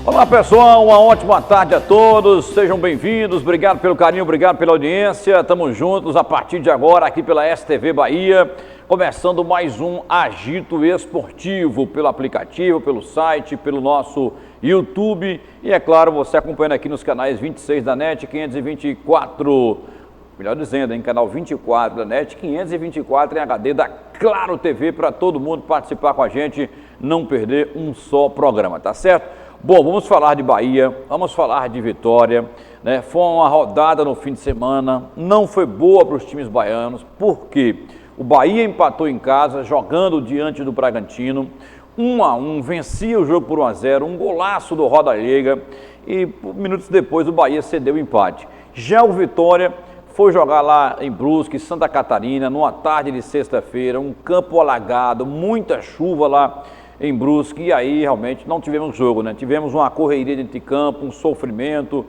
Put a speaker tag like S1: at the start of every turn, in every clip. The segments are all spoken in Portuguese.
S1: Olá pessoal, uma ótima tarde a todos, sejam bem-vindos, obrigado pelo carinho, obrigado pela audiência, estamos juntos a partir de agora aqui pela STV Bahia, começando mais um Agito Esportivo pelo aplicativo, pelo site, pelo nosso YouTube e é claro, você acompanhando aqui nos canais 26 da NET, 524, melhor dizendo, em canal 24 da NET, 524 em HD da Claro TV para todo mundo participar com a gente, não perder um só programa, tá certo? Bom, vamos falar de Bahia, vamos falar de Vitória, né? Foi uma rodada no fim de semana, não foi boa para os times baianos, porque o Bahia empatou em casa, jogando diante do Bragantino, 1-1, vencia o jogo por 1-0, um golaço do Roda Liga e minutos depois o Bahia cedeu o empate. Já o Vitória foi jogar lá em Brusque, Santa Catarina, numa tarde de sexta-feira, um campo alagado, muita chuva lá em Brusque, e aí realmente não tivemos jogo, né? Tivemos uma correria dentro de campo, um sofrimento,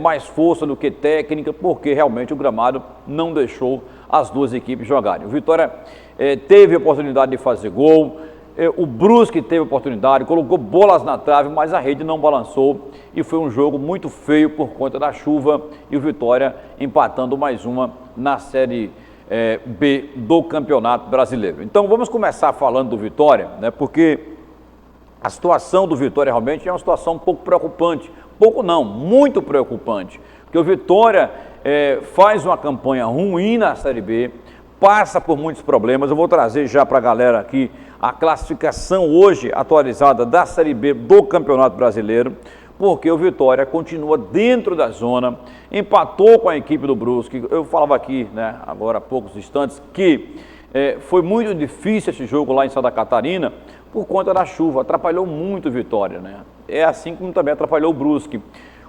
S1: mais força do que técnica, porque realmente o gramado não deixou as duas equipes jogarem. O Vitória teve a oportunidade de fazer gol, o Brusque teve a oportunidade, colocou bolas na trave, mas a rede não balançou e foi um jogo muito feio por conta da chuva e o Vitória empatando mais uma na Série B do Campeonato Brasileiro. Então vamos começar falando do Vitória, né, porque a situação do Vitória realmente é uma situação um pouco preocupante, pouco não, muito preocupante, porque o Vitória faz uma campanha ruim na Série B, passa por muitos problemas. Eu vou trazer já para a galera aqui a classificação hoje atualizada da Série B do Campeonato Brasileiro, porque o Vitória continua dentro da zona, empatou com a equipe do Brusque. Eu falava aqui, né, agora há poucos instantes, que foi muito difícil esse jogo lá em Santa Catarina por conta da chuva, atrapalhou muito o Vitória, né? É assim como também atrapalhou o Brusque.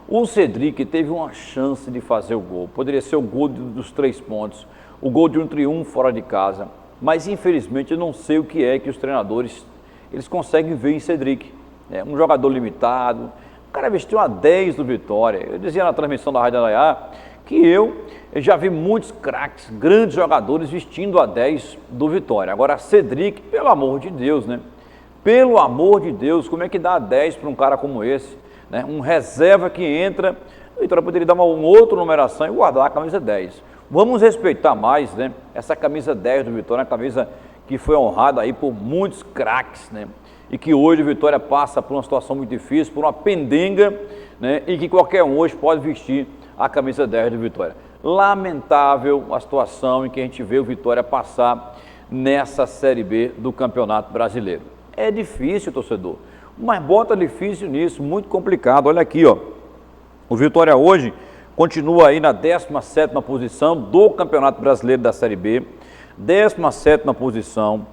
S1: O Cedric teve uma chance de fazer o gol, poderia ser o gol dos 3 pontos, o gol de um triunfo fora de casa, mas infelizmente eu não sei o que é que os treinadores eles conseguem ver em Cedric, né? Um jogador limitado. O cara vestiu a 10 do Vitória. Eu dizia na transmissão da Rádio Araiá que eu já vi muitos craques, grandes jogadores vestindo a 10 do Vitória. Agora, Cedric, pelo amor de Deus, né? Pelo amor de Deus, como é que dá a 10 para um cara como esse? Né? Um reserva que entra, o Vitória poderia dar uma outra numeração e guardar a camisa 10. Vamos respeitar mais, né? Essa camisa 10 do Vitória, a camisa que foi honrada aí por muitos craques, né? E que hoje o Vitória passa por uma situação muito difícil, por uma pendenga, né? E que qualquer um hoje pode vestir a camisa 10 do Vitória. Lamentável a situação em que a gente vê o Vitória passar nessa Série B do Campeonato Brasileiro. É difícil, torcedor, mas bota difícil nisso, muito complicado. Olha aqui, ó, o Vitória hoje continua aí na 17ª posição do Campeonato Brasileiro da Série B, 17ª posição,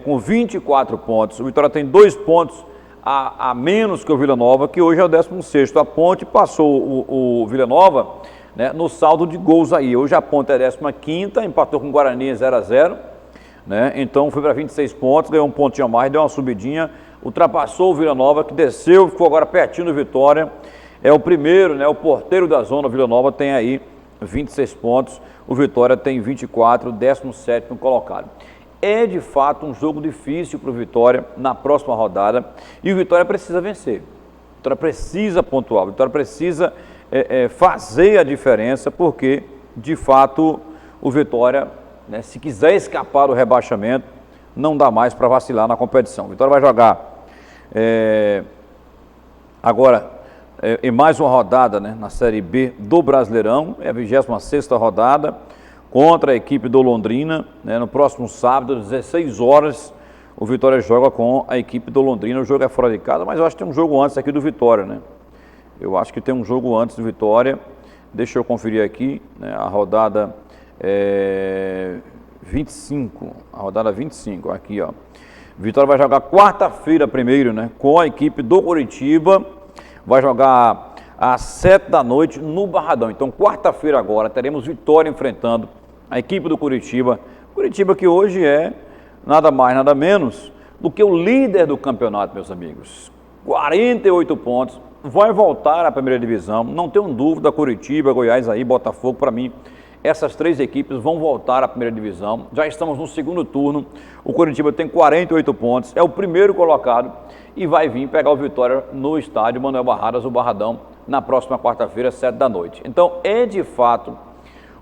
S1: com 24 pontos. O Vitória tem 2 pontos a menos que o Vila Nova, que hoje é o 16º. A Ponte passou o Vila Nova, né, no saldo de gols aí. Hoje a Ponte é 15ª, empatou com o Guarani 0-0, né? Então foi para 26 pontos, ganhou um pontinho a mais, deu uma subidinha, ultrapassou o Vila Nova, que desceu, ficou agora pertinho do Vitória. É o primeiro, né, o porteiro da zona, o Vila Nova tem aí 26 pontos, o Vitória tem 24, 17º colocado. É de fato um jogo difícil para o Vitória na próxima rodada e o Vitória precisa vencer. O Vitória precisa pontuar, o Vitória precisa fazer a diferença, porque de fato o Vitória, né, se quiser escapar do rebaixamento, não dá mais para vacilar na competição. O Vitória vai jogar agora em mais uma rodada, né, na Série B do Brasileirão, é a 26ª rodada, contra a equipe do Londrina, né, no próximo sábado, às 16 horas, o Vitória joga com a equipe do Londrina. O jogo é fora de casa, mas eu acho que tem um jogo antes aqui do Vitória, né? Eu acho que tem um jogo antes do Vitória. Deixa eu conferir aqui, né, a rodada 25, a rodada 25, aqui, ó. Vitória vai jogar quarta-feira primeiro, né, com a equipe do Coritiba, vai jogar às 7 da noite no Barradão. Então, quarta-feira agora, teremos Vitória enfrentando a equipe do Coritiba. Coritiba que hoje é nada mais, nada menos do que o líder do campeonato, meus amigos. 48 pontos, vai voltar à primeira divisão, não tenho dúvida. Coritiba, Goiás aí, Botafogo, para mim, essas 3 equipes vão voltar à primeira divisão. Já estamos no segundo turno. O Coritiba tem 48 pontos, é o primeiro colocado e vai vir pegar o Vitória no estádio Manuel Barradas, o Barradão, na próxima quarta-feira, 7 da noite. Então, é de fato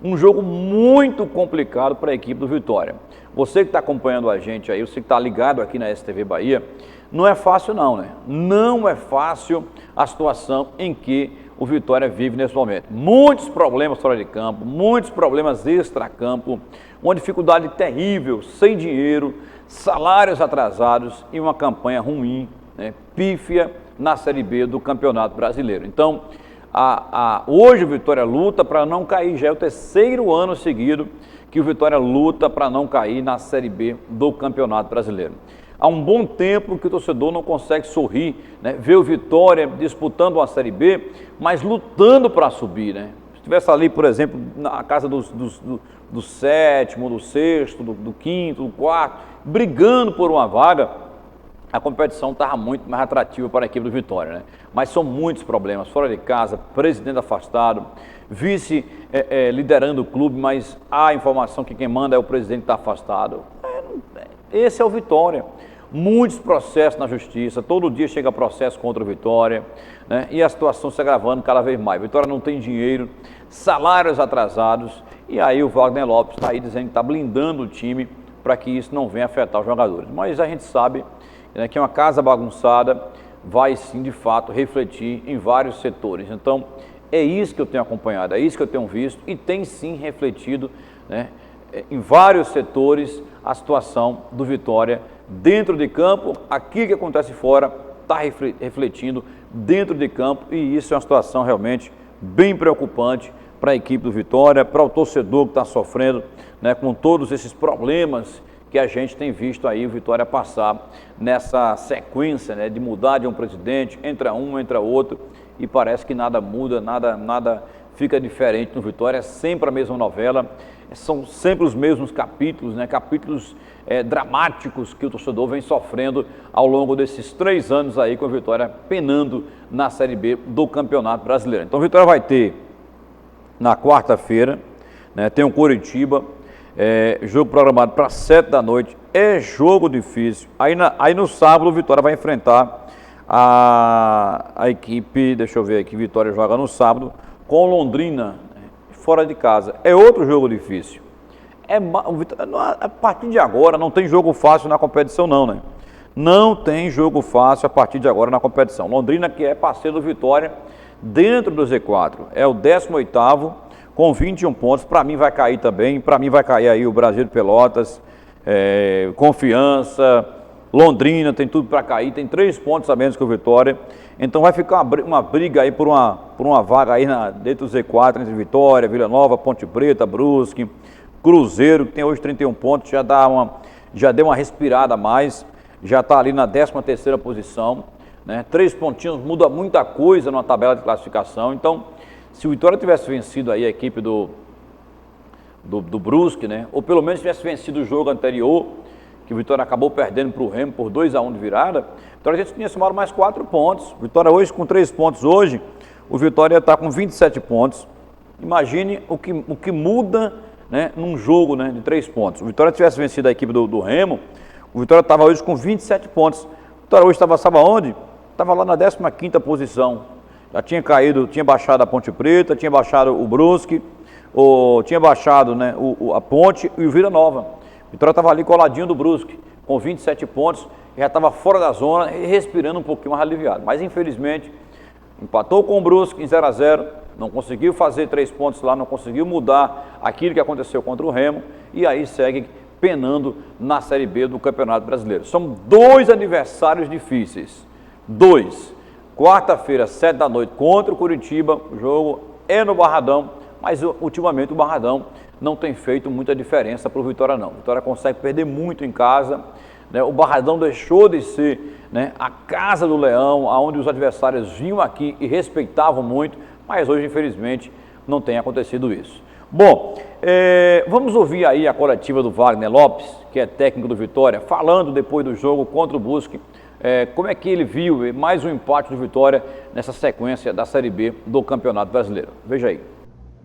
S1: um jogo muito complicado para a equipe do Vitória. Você que está acompanhando a gente aí, você que está ligado aqui na STV Bahia, não é fácil não, né? Não é fácil a situação em que o Vitória vive nesse momento. Muitos problemas fora de campo, muitos problemas extra-campo, uma dificuldade terrível, sem dinheiro, salários atrasados e uma campanha ruim, né, pífia na Série B do Campeonato Brasileiro. Então, hoje o Vitória luta para não cair, já é o 3º ano seguido que o Vitória luta para não cair na Série B do Campeonato Brasileiro. Há um bom tempo que o torcedor não consegue sorrir, né? Ver o Vitória disputando uma Série B, mas lutando para subir, né? Se estivesse ali, por exemplo, na casa do 7º, do 6º, do 5º, do 4º, brigando por uma vaga, a competição estava muito mais atrativa para a equipe do Vitória, né? Mas são muitos problemas, fora de casa, presidente afastado, vice liderando o clube, mas há informação que quem manda é o presidente que está afastado. Esse é o Vitória. Muitos processos na justiça, todo dia chega processo contra o Vitória, né? E a situação se agravando cada vez mais. Vitória não tem dinheiro, salários atrasados, e aí o Wagner Lopes está aí dizendo que está blindando o time para que isso não venha afetar os jogadores. Mas a gente sabe, né, que uma casa bagunçada vai sim, de fato, refletir em vários setores. Então, é isso que eu tenho acompanhado, é isso que eu tenho visto e tem sim refletido, né, em vários setores a situação do Vitória dentro de campo. Aquilo que acontece fora está refletindo dentro de campo e isso é uma situação realmente bem preocupante para a equipe do Vitória, para o torcedor que está sofrendo, né, com todos esses problemas que a gente tem visto aí o Vitória passar nessa sequência, né, de mudar de um presidente, entra um, entra outro, e parece que nada muda, nada fica diferente no Vitória, é sempre a mesma novela, são sempre os mesmos capítulos, né, capítulos dramáticos que o torcedor vem sofrendo ao longo desses 3 anos aí com a Vitória penando na Série B do Campeonato Brasileiro. Então o Vitória vai ter na quarta-feira, né, tem o Coritiba, jogo programado para 7 da noite, é jogo difícil. Aí no sábado o Vitória vai enfrentar a equipe, deixa eu ver aqui, Vitória joga no sábado com Londrina, fora de casa. É outro jogo difícil. A partir de agora não tem jogo fácil na competição não, né? Não tem jogo fácil a partir de agora na competição. Londrina, que é parceiro do Vitória dentro do Z4, é o 18º, com 21 pontos, para mim vai cair também, para mim vai cair aí o Brasil de Pelotas, Confiança, Londrina, tem tudo para cair, tem 3 pontos a menos que o Vitória, então vai ficar uma briga aí por uma vaga aí dentro do Z4, entre Vitória, Vila Nova, Ponte Preta, Brusque, Cruzeiro, que tem hoje 31 pontos, já deu uma respirada a mais, já está ali na 13ª posição, né? 3 pontinhos muda muita coisa na tabela de classificação, então se o Vitória tivesse vencido aí a equipe do Brusque, né, ou pelo menos tivesse vencido o jogo anterior, que o Vitória acabou perdendo para o Remo por 2-1 de virada, então a gente tinha somado mais 4 pontos. Vitória hoje com 3 pontos hoje, o Vitória está com 27 pontos. Imagine o que muda, né, num jogo, né, de 3 pontos. O Vitória tivesse vencido a equipe do Remo, o Vitória estava hoje com 27 pontos. O Vitória hoje estava, sabe aonde? Estava lá na 15ª posição. Já tinha caído, tinha baixado a Ponte Preta, tinha baixado o Brusque, tinha baixado, né, a Ponte e o Vila Nova. O Vitória estava ali coladinho do Brusque, com 27 pontos, já estava fora da zona e respirando um pouquinho mais aliviado. Mas infelizmente, empatou com o Brusque em 0-0, não conseguiu fazer 3 pontos lá, não conseguiu mudar aquilo que aconteceu contra o Remo e aí segue penando na Série B do Campeonato Brasileiro. São 2 adversários difíceis, 2. Quarta-feira, 7 da noite, contra o Coritiba, o jogo é no Barradão, mas ultimamente o Barradão não tem feito muita diferença para o Vitória não. O Vitória consegue perder muito em casa, né? O Barradão deixou de ser, né, a casa do Leão, onde os adversários vinham aqui e respeitavam muito, mas hoje infelizmente não tem acontecido isso. Bom, vamos ouvir aí a coletiva do Wagner Lopes, que é técnico do Vitória, falando depois do jogo contra o Brusque, como é que ele viu mais um empate do Vitória nessa sequência da Série B do Campeonato Brasileiro. Veja aí.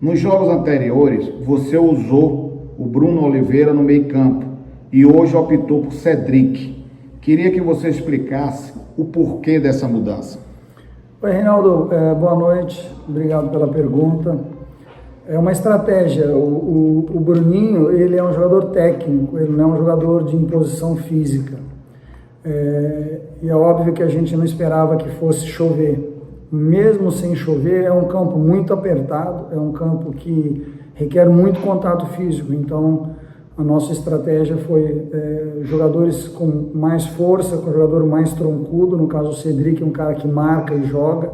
S2: Nos jogos anteriores, você usou o Bruno Oliveira no meio-campo e hoje optou por Cedric. Queria que você explicasse o porquê dessa mudança.
S3: Oi, Reinaldo, boa noite, obrigado pela pergunta. É uma estratégia, o Bruninho, ele é um jogador técnico, ele não é um jogador de imposição física. E é óbvio que a gente não esperava que fosse chover. Mesmo sem chover, é um campo muito apertado, é um campo que requer muito contato físico, então a nossa estratégia foi jogadores com mais força, com jogador mais troncudo, no caso o Cedric é um cara que marca e joga,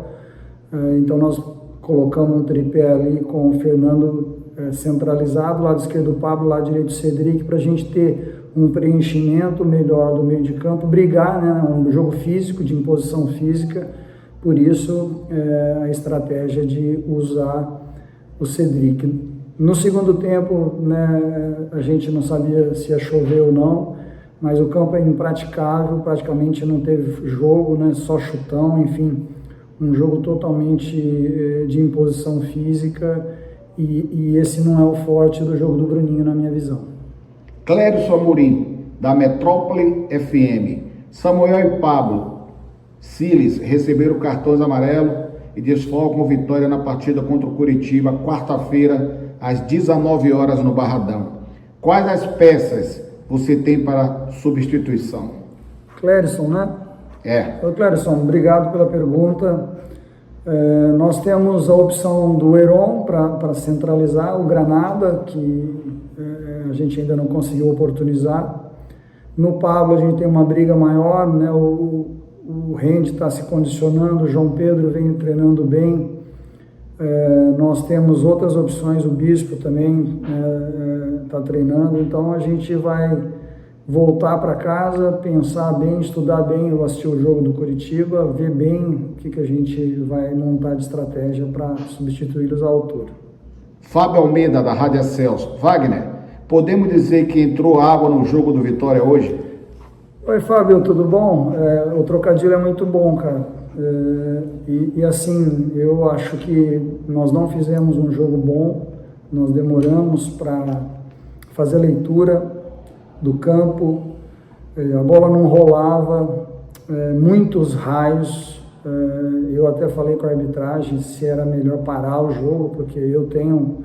S3: então nós colocamos um tripé ali com o Fernando centralizado, lado esquerdo o Pablo, lado direito o Cedric, para a gente ter um preenchimento melhor do meio de campo, brigar, né, um jogo físico, de imposição física. Por isso, a estratégia de usar o Cedric. No segundo tempo, né, a gente não sabia se ia chover ou não, mas o campo é impraticável, praticamente não teve jogo, né, só chutão, enfim, um jogo totalmente de imposição física e esse não é o forte do jogo do Bruninho, na minha visão.
S2: Clérison Amorim, da Metrópole FM. Samuel e Pablo Siles receberam cartões amarelos e desfalcam vitória na partida contra o Curitiba, quarta-feira, às 19 horas no Barradão. Quais as peças você tem para substituição?
S3: Clérison, né? Oi, Clérison, obrigado pela pergunta. Nós temos a opção do Heron para centralizar, o Granada, que a gente ainda não conseguiu oportunizar. No Pablo a gente tem uma briga maior, né? O Rende está se condicionando, o João Pedro vem treinando bem. Nós temos outras opções, o Bispo também está treinando, então a gente vai voltar para casa, pensar bem, estudar bem, eu assisti o jogo do Curitiba, ver bem o que a gente vai montar de estratégia para substituí-los à altura.
S2: Fábio Almeida, da Rádio Celso. Wagner, podemos dizer que entrou água no jogo do Vitória hoje?
S3: Oi, Fábio, tudo bom? O trocadilho é muito bom, cara. E assim, eu acho que nós não fizemos um jogo bom, nós demoramos para fazer a leitura do campo, a bola não rolava, muitos raios. Eu até falei com a arbitragem se era melhor parar o jogo, porque eu tenho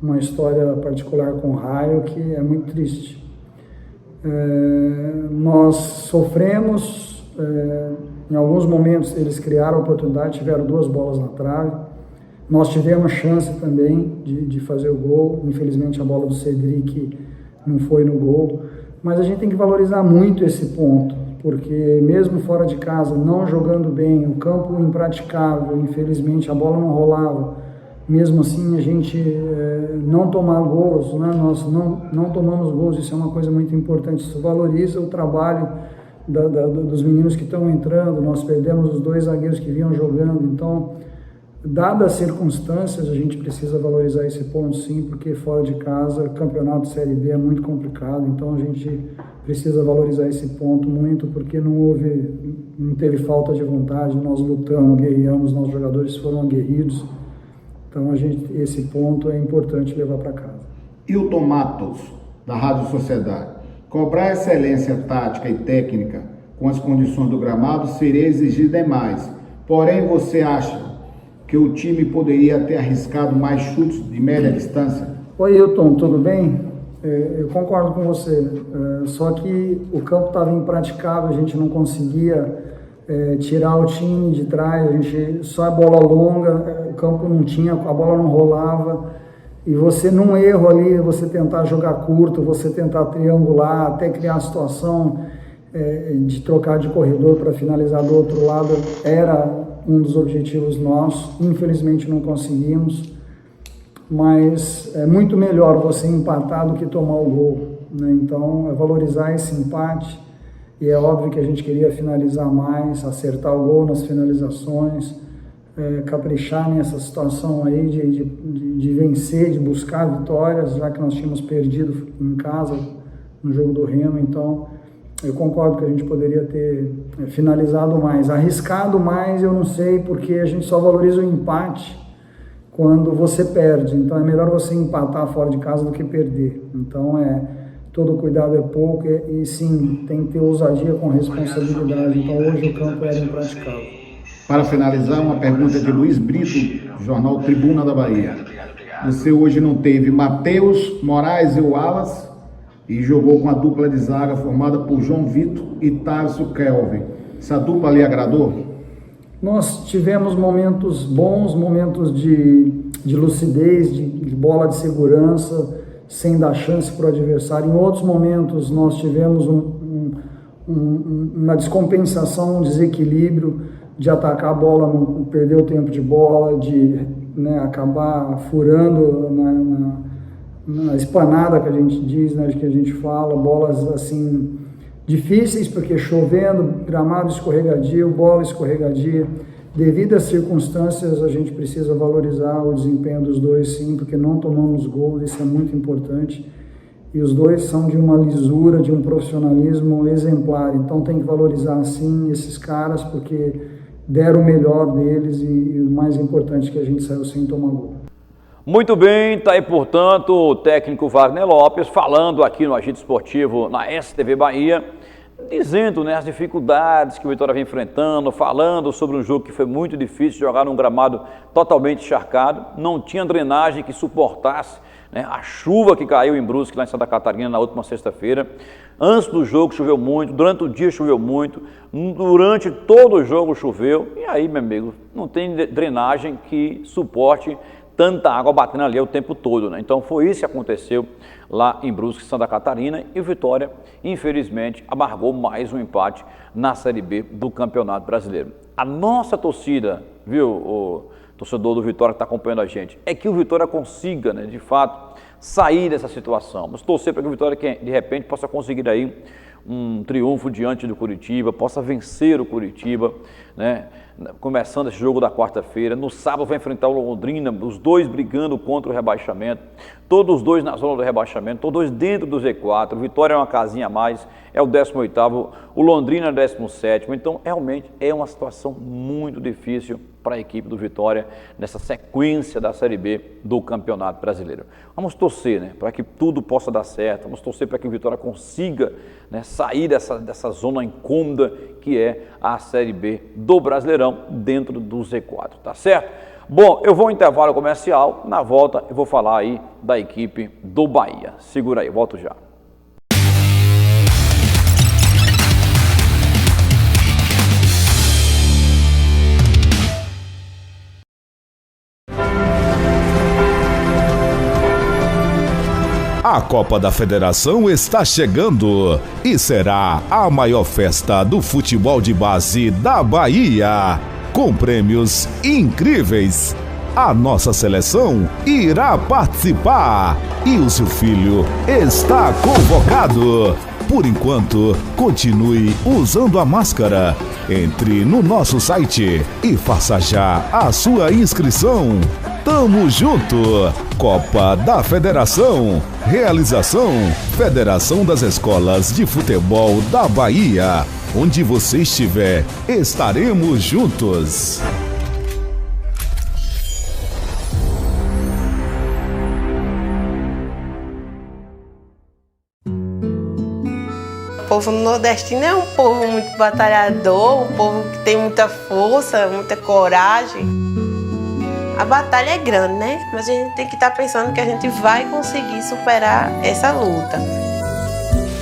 S3: uma história particular com raio que é muito triste. Nós sofremos, em alguns momentos eles criaram a oportunidade, tiveram 2 bolas na trave, nós tivemos chance também de fazer o gol, infelizmente a bola do Cedric não foi no gol, mas a gente tem que valorizar muito esse ponto, porque mesmo fora de casa, não jogando bem, o campo impraticável, infelizmente a bola não rolava, mesmo assim a gente não tomar gols, né? Nós não tomamos gols, isso é uma coisa muito importante, isso valoriza o trabalho dos meninos que estão entrando, nós perdemos os 2 zagueiros que vinham jogando, então, dadas as circunstâncias, a gente precisa valorizar esse ponto sim, porque fora de casa, campeonato Série B é muito complicado, então a gente precisa valorizar esse ponto muito, porque não teve falta de vontade, nós lutamos, guerreamos, nossos jogadores foram aguerridos. Então, esse ponto é importante levar para casa.
S2: Hilton Matos, da Rádio Sociedade. Cobrar excelência tática e técnica com as condições do gramado seria exigir demais. Porém, você acha que o time poderia ter arriscado mais chutes de média distância?
S3: Oi, Hilton, tudo bem? Eu concordo com você. Só que o campo estava impraticável, a gente não conseguia tirar o time de trás, a gente só a bola longa, o campo não tinha, a bola não rolava, e você num erro ali, você tentar jogar curto, você tentar triangular, até criar a situação de trocar de corredor para finalizar do outro lado, era um dos objetivos nossos, infelizmente não conseguimos, mas é muito melhor você empatar do que tomar o gol, né? Então é valorizar esse empate. E é óbvio que a gente queria finalizar mais, acertar o gol nas finalizações, caprichar nessa situação aí de vencer, de buscar vitórias, já que nós tínhamos perdido em casa no jogo do Remo. Então, eu concordo que a gente poderia ter finalizado mais. Arriscado mais, eu não sei, porque a gente só valoriza o empate quando você perde. Então é melhor você empatar fora de casa do que perder. Então todo cuidado é pouco e sim, tem que ter ousadia com responsabilidade. Então hoje o campo era impraticável.
S2: Para finalizar, uma pergunta de Luiz Brito, jornal Tribuna da Bahia. Você hoje não teve Matheus, Moraes e Wallace e jogou com a dupla de zaga formada por João Vitor e Tarso Kelvin. Essa dupla lhe agradou?
S3: Nós tivemos momentos bons, momentos de lucidez, de bola de segurança, sem dar chance para o adversário. Em outros momentos nós tivemos uma descompensação, um desequilíbrio de atacar a bola, não perder o tempo de bola, de acabar furando na espanada que a gente diz, que a gente fala, bolas assim difíceis, porque chovendo, gramado escorregadio, bola escorregadia. Devido às circunstâncias, a gente precisa valorizar o desempenho dos dois, sim, porque não tomamos gol, isso é muito importante. E os dois são de uma lisura, de um profissionalismo exemplar. Então tem que valorizar, sim, esses caras, porque deram o melhor deles e o mais importante, que a gente saiu sem tomar gol.
S1: Muito bem, está aí, portanto, o técnico Wagner Lopes falando aqui no Agito Esportivo na STV Bahia, dizendo as dificuldades que o Vitória vem enfrentando, falando sobre um jogo que foi muito difícil, jogar num gramado totalmente encharcado, não tinha drenagem que suportasse a chuva que caiu em Brusque, lá em Santa Catarina, na última sexta-feira. Antes do jogo choveu muito, durante o dia choveu muito, durante todo o jogo choveu, e aí, meu amigo, não tem drenagem que suporte tanta água batendo ali o tempo todo, Então foi isso que aconteceu lá em Brusque, Santa Catarina, e o Vitória, infelizmente, amargou mais um empate na Série B do Campeonato Brasileiro. A nossa torcida, viu, o torcedor do Vitória que está acompanhando a gente, é que o Vitória consiga, de fato, sair dessa situação. Vamos torcer para que o Vitória, de repente, possa conseguir aí um triunfo diante do Curitiba, possa vencer o Curitiba, começando esse jogo da quarta-feira. No sábado vai enfrentar o Londrina, os dois brigando contra o rebaixamento, todos os dois na zona do rebaixamento, todos dois dentro do Z4, o Vitória é uma casinha a mais, é o 18º, o Londrina é o 17º, então realmente é uma situação muito difícil para a equipe do Vitória nessa sequência da Série B do Campeonato Brasileiro. Vamos torcer para que tudo possa dar certo, vamos torcer para que o Vitória consiga sair dessa zona incômoda que é a Série B do Brasileirão dentro do Z4, tá certo? Bom, eu vou ao intervalo comercial, na volta eu vou falar aí da equipe do Bahia. Segura aí, volto já.
S4: A Copa da Federação está chegando e será a maior festa do futebol de base da Bahia, com prêmios incríveis. A nossa seleção irá participar e o seu filho está convocado. Por enquanto, continue usando a máscara. Entre no nosso site e faça já a sua inscrição. Tamo junto! Copa da Federação. Realização: Federação das Escolas de Futebol da Bahia. Onde você estiver, estaremos juntos.
S5: O povo nordestino é um povo muito batalhador, um povo que tem muita força, muita coragem. A batalha é grande, Mas a gente tem que estar pensando que a gente vai conseguir superar essa luta.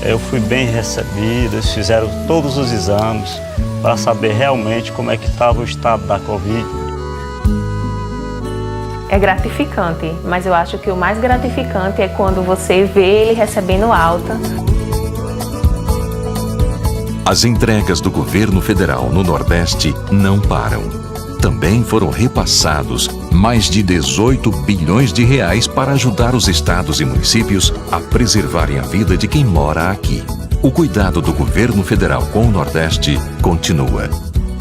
S6: Eu fui bem recebido, eles fizeram todos os exames para saber realmente como é que estava o estado da Covid.
S7: É gratificante, mas eu acho que o mais gratificante é quando você vê ele recebendo alta.
S8: As entregas do governo federal no Nordeste não param. Também foram repassados mais de 18 bilhões de reais para ajudar os estados e municípios a preservarem a vida de quem mora aqui. O cuidado do governo federal com o Nordeste continua.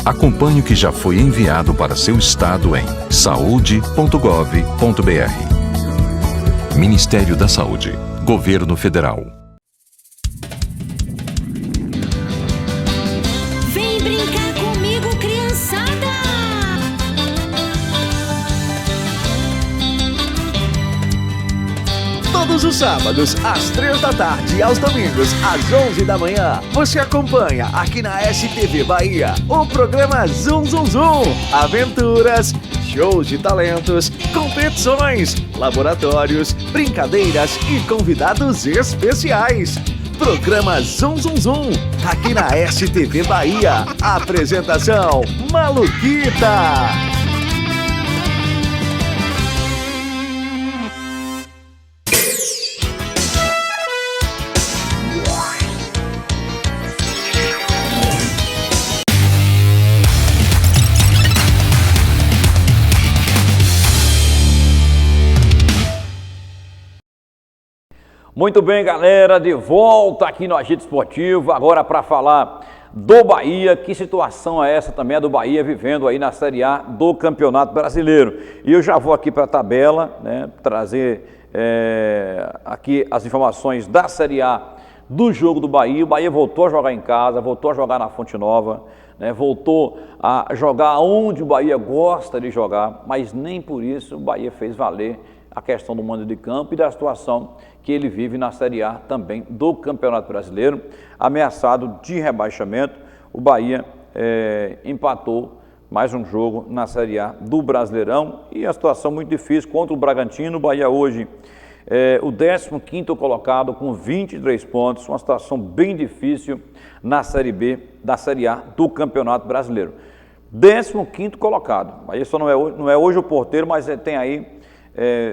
S8: Acompanhe o que já foi enviado para seu estado em saude.gov.br. Ministério da Saúde, Governo Federal.
S9: os sábados, às 3 da tarde e aos domingos, às 11 da manhã, você acompanha aqui na STV Bahia o programa Zum Zum Zum. Aventuras, shows de talentos, competições, laboratórios, brincadeiras e convidados especiais. Programa Zum Zum Zum, aqui na STV Bahia. Apresentação Maluquita.
S1: Muito bem, galera, de volta aqui no Agito Esportivo, agora para falar do Bahia. Que situação é essa também, a do Bahia vivendo aí na Série A do Campeonato Brasileiro? E eu já vou aqui para a tabela, né, trazer aqui as informações da Série A do jogo do Bahia. O Bahia voltou a jogar em casa, voltou a jogar na Fonte Nova, né, voltou a jogar onde o Bahia gosta de jogar, mas nem por isso o Bahia fez valer a questão do mando de campo e da situação que ele vive na Série A também do Campeonato Brasileiro, ameaçado de rebaixamento. O Bahia empatou mais um jogo na Série A do Brasileirão e a situação muito difícil contra o Bragantino. O Bahia hoje o 15º colocado com 23 pontos, uma situação bem difícil na Série B da Série A do Campeonato Brasileiro. 15º colocado, o Bahia só não é hoje o porteiro, mas tem aí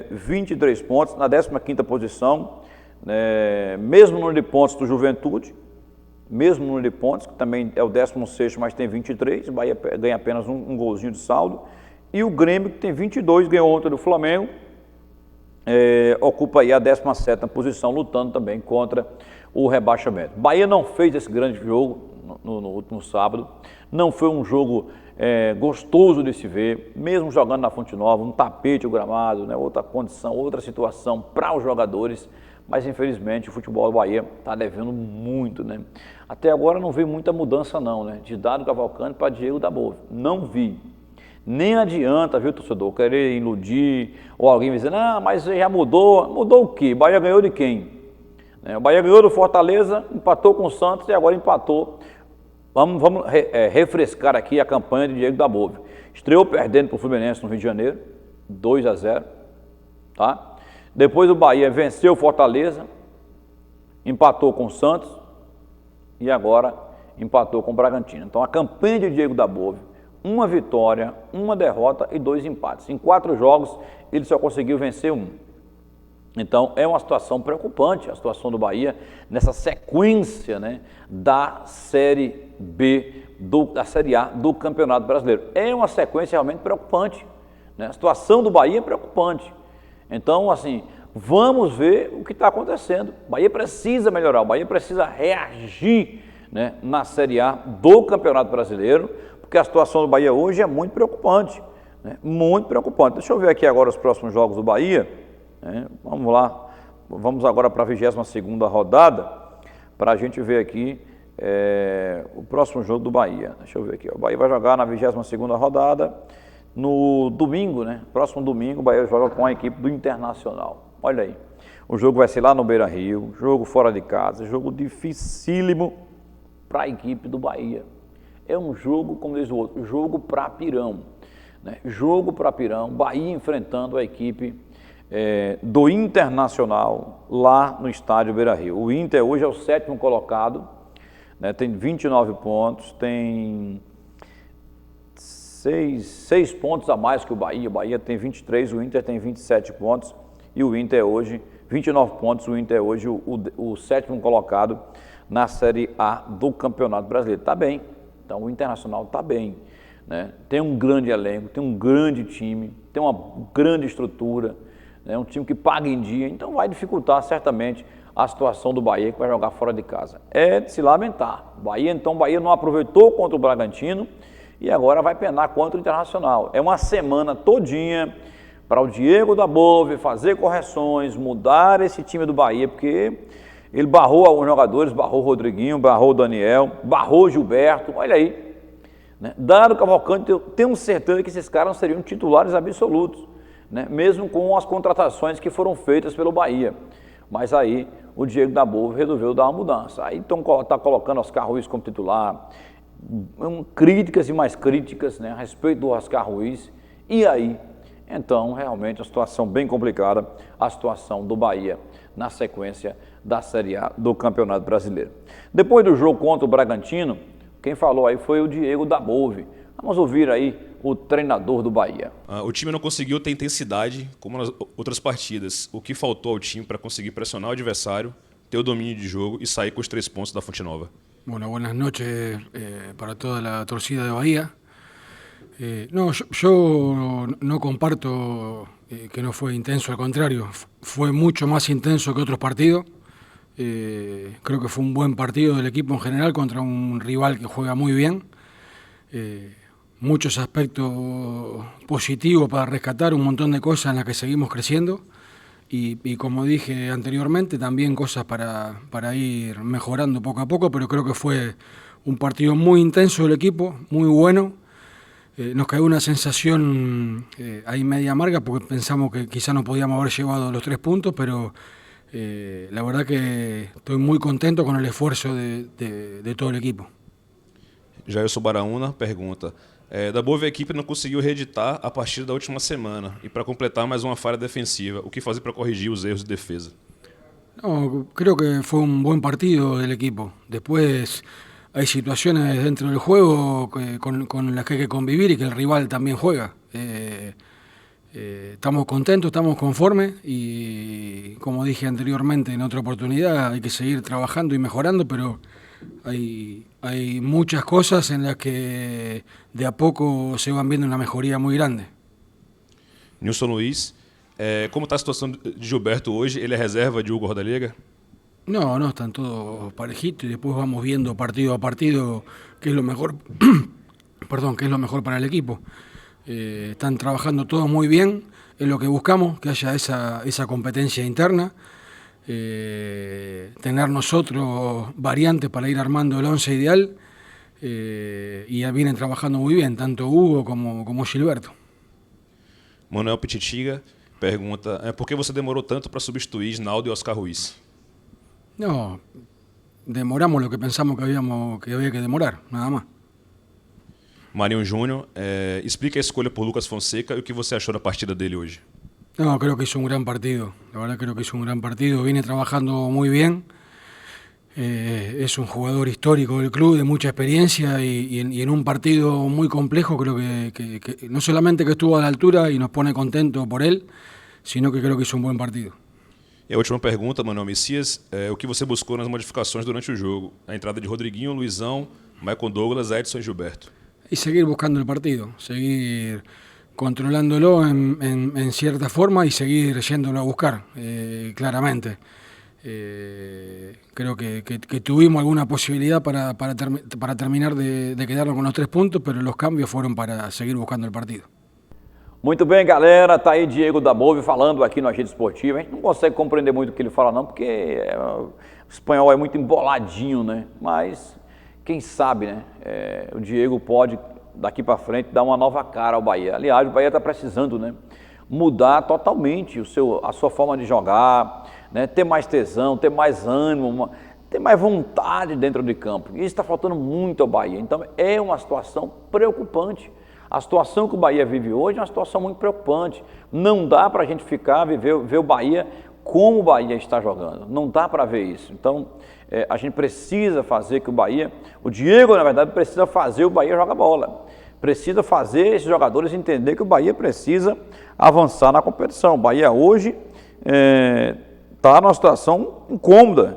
S1: 23 pontos, na 15ª posição, mesmo número de pontos do Juventude, mesmo número de pontos, que também é o 16º, mas tem 23, o Bahia ganha apenas um golzinho de saldo, e o Grêmio, que tem 22, ganhou ontem do Flamengo, ocupa aí a 17ª posição, lutando também contra o rebaixamento. Bahia não fez esse grande jogo no último sábado, não foi um jogo gostoso de se ver, mesmo jogando na Fonte Nova, um tapete o gramado, né, outra condição, outra situação para os jogadores, mas infelizmente o futebol do Bahia está devendo muito, né? Até agora não vi muita mudança não, né? De Dado Cavalcante para Diego Dabove, não vi. Nem adianta, viu, torcedor, querer iludir, ou alguém dizer, não, mas já mudou. Mudou o quê? O Bahia ganhou de quem? O Bahia ganhou do Fortaleza, empatou com o Santos e agora empatou. Vamos refrescar aqui a campanha de Diego Dabove. Estreou perdendo para o Fluminense no Rio de Janeiro, 2-0, tá? Depois o Bahia venceu o Fortaleza, empatou com o Santos e agora empatou com o Bragantino. Então a campanha de Diego Dabove, uma vitória, uma derrota e 2 empates. Em 4 jogos ele só conseguiu vencer 1. Então é uma situação preocupante a situação do Bahia nessa sequência, né, da Série B, da Série A do Campeonato Brasileiro. É uma sequência realmente preocupante, né? A situação do Bahia é preocupante. Então, assim, vamos ver o que está acontecendo. O Bahia precisa melhorar, o Bahia precisa reagir, né, na Série A do Campeonato Brasileiro, porque a situação do Bahia hoje é muito preocupante, né? Muito preocupante. Deixa eu ver aqui agora os próximos jogos do Bahia. Vamos lá, vamos agora para a 22ª rodada, para a gente ver aqui o próximo jogo do Bahia. Deixa eu ver aqui, o Bahia vai jogar na 22ª rodada, no domingo, né? Próximo domingo o Bahia joga com a equipe do Internacional. Olha aí, o jogo vai ser lá no Beira-Rio, jogo fora de casa, jogo dificílimo para a equipe do Bahia. É um jogo, como diz o outro, jogo para pirão, né? Jogo para pirão, Bahia enfrentando a equipe do Internacional lá no estádio Beira-Rio. O Inter hoje é o 7º colocado, né, tem 29 pontos, tem 6 pontos a mais que o Bahia tem 23, o Inter tem 27 pontos e o Inter hoje, 29 pontos, o Inter hoje o 7º colocado na Série A do Campeonato Brasileiro. Está bem, então o Internacional está bem, né? Tem um grande elenco, tem um grande time, tem uma grande estrutura, é um time que paga em dia, então vai dificultar certamente a situação do Bahia, que vai jogar fora de casa. É de se lamentar. O Bahia não aproveitou contra o Bragantino e agora vai penar contra o Internacional. É uma semana todinha para o Diego Dabove fazer correções, mudar esse time do Bahia, porque ele barrou alguns jogadores, barrou o Rodriguinho, barrou o Daniel, barrou o Gilberto, olha aí. Né? Dado Cavalcante, eu tenho certeza que esses caras seriam titulares absolutos, né? Mesmo com as contratações que foram feitas pelo Bahia. Mas aí o Diego Dabove resolveu dar uma mudança. Aí está colocando Oscar Ruiz como titular, críticas e mais críticas, né, a respeito do Oscar Ruiz. E aí, então, realmente, a situação bem complicada, a situação do Bahia na sequência da Série A do Campeonato Brasileiro. Depois do jogo contra o Bragantino, quem falou aí foi o Diego Dabove. Vamos ouvir aí o treinador do Bahia.
S10: O time não conseguiu ter intensidade como nas outras partidas. O que faltou ao time para conseguir pressionar o adversário, ter o domínio de jogo e sair com os 3 pontos da Fonte Nova?
S11: Bueno, buenas noches para toda la torcida de Bahía. No, yo no comparto que no fue intenso, al contrario, fue mucho más intenso que otros partidos. Creo que fue un buen partido del equipo en general contra un rival que juega muy bien. Muchos aspectos positivos para rescatar, un montón de cosas en las que seguimos creciendo y como dije anteriormente, también cosas para ir mejorando poco a poco, pero creo que fue un partido muy intenso del equipo, muy bueno. Nos quedó una sensación ahí media amarga porque pensamos que quizá no podíamos haber llevado los 3 puntos, pero la verdad que estoy muy contento con el esfuerzo de todo el equipo.
S10: Jailson Baraúna pergunta: Dabove, a equipe não conseguiu reeditar a partida da última semana e para completar mais uma falha defensiva. O que fazer para corrigir os erros de defesa?
S11: No, creo que fue un buen partido del equipo. Después hay situaciones dentro del juego con las que hay que convivir y que el rival también juega. Estamos contentos, estamos conformes y como dije anteriormente en otra oportunidad hay que seguir trabajando y mejorando, pero hay muchas cosas en las que de a poco se van viendo una mejoría muy grande.
S10: Nilson Luiz, como está a situação de Gilberto hoje? Ele é reserva de Hugo Rodallega?
S11: No, están todos parejitos y después vamos viendo partido a partido qué es lo mejor, qué es lo mejor para el equipo. Están trabajando todos muy bien, es lo que buscamos, que haya esa competencia interna, tener nosotros variantes para ir armando el 11 ideal y ya vienen trabajando muy bien, tanto Hugo como Gilberto.
S10: Manuel Pititiga pergunta: por que você demorou tanto para substituir Isnaldo e Oscar Ruiz?
S11: No, demoramos lo que pensamos que había que demorar, nada más.
S10: Marinho Júnior, explica a escolha por Lucas Fonseca e o que você achou da partida dele hoje.
S11: No, creo que hizo un gran partido, la verdad creo que hizo un gran partido, viene trabajando muy bien, es un jugador histórico del club, de mucha experiencia y en un partido muy complejo creo que no solamente que estuvo a la altura y nos pone contento por él, sino que creo que hizo un buen partido.
S10: E a última pergunta, Manuel Messias, o que você buscou nas modificações durante o jogo? A entrada de Rodriguinho, Luizão, Michael Douglas, Edson e Gilberto.
S11: Y seguir buscando el partido, seguir controlándolo en cierta forma y seguir yéndolo a buscar, claramente. Creo que tuvimos alguna posibilidad para terminar de quedarnos con los 3 puntos, pero los cambios fueron para seguir buscando el partido.
S1: Muito bem, galera, tá aí Diego Dabove falando aqui no Agito Esportivo. A gente não consegue compreender muito o que ele fala não, porque o espanhol é muito emboladinho, né? Mas quem sabe, né? O Diego pode, daqui para frente, dar uma nova cara ao Bahia. Aliás, o Bahia está precisando, né, mudar totalmente a sua forma de jogar, né? Ter mais tesão, ter mais ânimo, ter mais vontade dentro de campo. Isso está faltando muito ao Bahia. Então é uma situação preocupante. A situação que o Bahia vive hoje é uma situação muito preocupante. Não dá para a gente ver o Bahia como o Bahia está jogando. Não dá para ver isso. Então, a gente precisa fazer que o Diego, na verdade, precisa fazer o Bahia jogar bola. Precisa fazer esses jogadores entender que o Bahia precisa avançar na competição. O Bahia hoje está numa situação incômoda,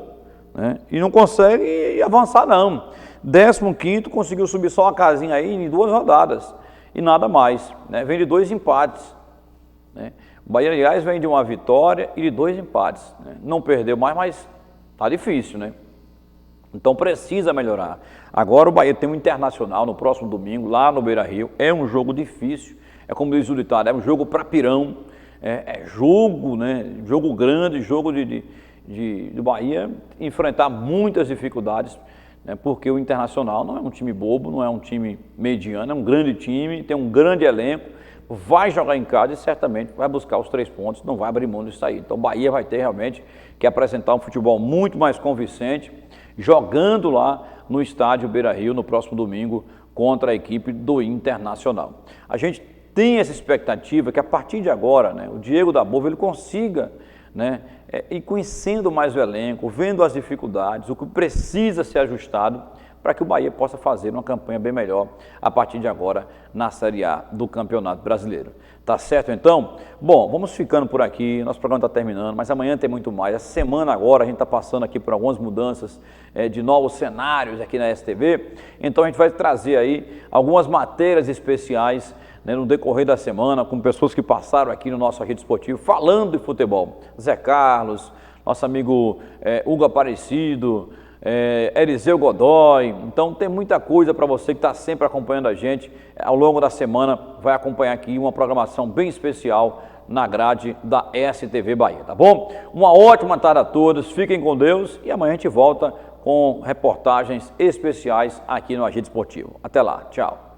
S1: né? E não consegue avançar, não. 15º, conseguiu subir só uma casinha aí em 2 rodadas. E nada mais, né? Vem de 2 empates, né? O Bahia, aliás, vem de uma vitória e de 2 empates, né? Não perdeu mais, mas tá difícil, né? Então precisa melhorar. Agora o Bahia tem um Internacional no próximo domingo, lá no Beira-Rio. É um jogo difícil, é como diz o ditado, é um jogo para pirão, é jogo, né? Jogo grande, jogo do Bahia enfrentar muitas dificuldades, porque o Internacional não é um time bobo, não é um time mediano, é um grande time, tem um grande elenco, vai jogar em casa e certamente vai buscar os 3 pontos, não vai abrir mão disso aí. Então o Bahia vai ter realmente que apresentar um futebol muito mais convincente, jogando lá no estádio Beira-Rio no próximo domingo contra a equipe do Internacional. A gente tem essa expectativa que a partir de agora, né, o Diego Dabove ele consiga, né, ir conhecendo mais o elenco, vendo as dificuldades, o que precisa ser ajustado para que o Bahia possa fazer uma campanha bem melhor a partir de agora na Série A do Campeonato Brasileiro. Tá certo então? Bom, vamos ficando por aqui, nosso programa está terminando, mas amanhã tem muito mais. Essa semana agora a gente está passando aqui por algumas mudanças de novos cenários aqui na STV, então a gente vai trazer aí algumas matérias especiais, né, no decorrer da semana, com pessoas que passaram aqui no nosso Agito Esportivo falando de futebol. Zé Carlos, nosso amigo Hugo Aparecido, Eliseu Godoy. Então tem muita coisa para você que está sempre acompanhando a gente. Ao longo da semana vai acompanhar aqui uma programação bem especial na grade da STV Bahia, tá bom? Uma ótima tarde a todos, fiquem com Deus e amanhã a gente volta com reportagens especiais aqui no Agito Esportivo. Até lá, tchau.